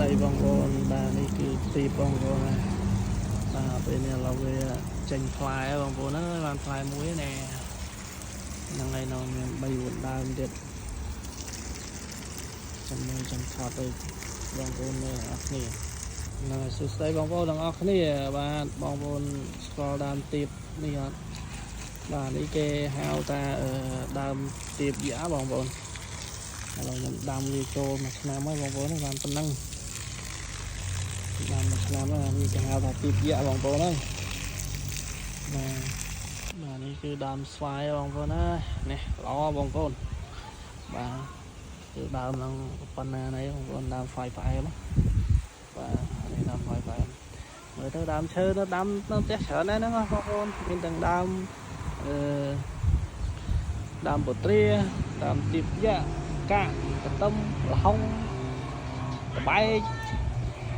ដីបងប្អូនបាទនេះគឺទីបងប្អូនណាបាទពេលនេះเราវាចេញផ្លែបងប្អូនអើយបានផ្លែមួយណែហ្នឹងហើយនៅមាន3 4ដើមទៀតចាំថតឲ្យបងប្អូនមើលអស់គ្នាហ្នឹងហើយសួស្ដីបងប្អូនទាំងអស់គ្នាបាទបងប្អូនស្គាល់ដើមទៀបនេះអត់បាទនេះគេហៅថាដើមទៀបយ៉ាបងប្អូនឥឡូវខ្ញុំដាំវាចូលមួយឆ្នាំហើយបងប្អូនបានប៉ុណ្ណឹងដាំមួយឆ្នាំហើយនេះគេហៅថាទៀបយ៉ាបងប្អូនហើយបាទនេះគឺដើមស្វាយបងប្អូនហើយនេះល្អបងប្អូនបាទគឺដើមហ្នឹងប៉ុណ្ណានេះបងប្អូនដើមស្វាយផ្អែមបាទនេះដើមស្វាយផ្អែមមើលទៅដើមឈើទៅដាំនៅផ្ទះច្រើនណាស់ហ្នឹងបងប្អូនមានទាំងដើមដើមពុទ្រាដើមទៀបយ៉ាកាក់កន្ទឹមលហុងតបែក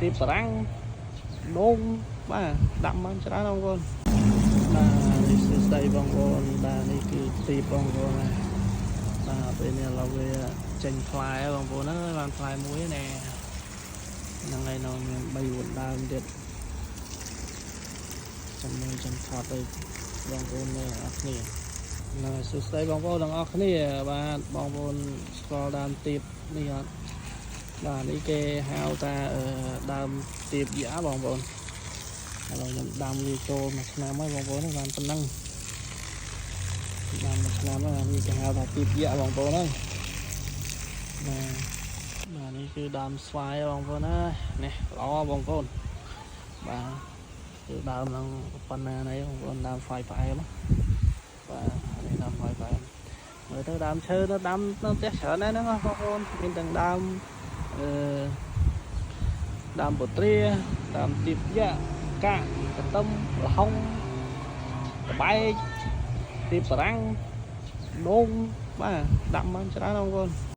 ទៀបបារាំងដូងបាទដាក់មកច្រើនបងប្អូនបាទនេះសួស្ដីបងប្អូនបាទនេះគឺទីបងប្អូនណាបាទពេលនេះเราវាចេញផ្លែបងប្អូនអើយបានផ្លែមួយណែហ្នឹងហើយនៅមាន3 4ដើមទៀតចាំថតឲ្យបងប្អូនមើលអស់គ្នាហ្នឹងហើយសួស្ដីបងប្អូនទាំងអស់គ្នាបាទបងប្អូនស្គាល់ដើមទៀបនេះអត់បាទនេះគេហៅថាដើមទៀបយ៉ាបងប្អូនឥឡូវខ្ញុំដាំវាចូលមួយឆ្នាំហើយបងប្អូនបានប៉ុណ្ណឹងដាំមួយឆ្នាំហើយនេះគេហៅថាទៀបយ៉ាបងប្អូនហើយបាទនេះគឺដើមស្វាយបងប្អូនហើយនេះល្អបងប្អូនបាទគឺដើមហ្នឹងប៉ុណ្ណានេះបងប្អូនដើមស្វាយផ្អែមបាទនេះដើមស្វាយផ្អែមមើលទៅដើមឈើទៅដាំនៅផ្ទះច្រើនណាស់ហ្នឹងបងប្អូនមានទាំងដើមពុទ្រាដើមទៀបយ៉ាកាក់កន្ទឹមលហុងតបែកទៀបបារាំងដូងបាទដាក់មកច្រើនបងប្អូន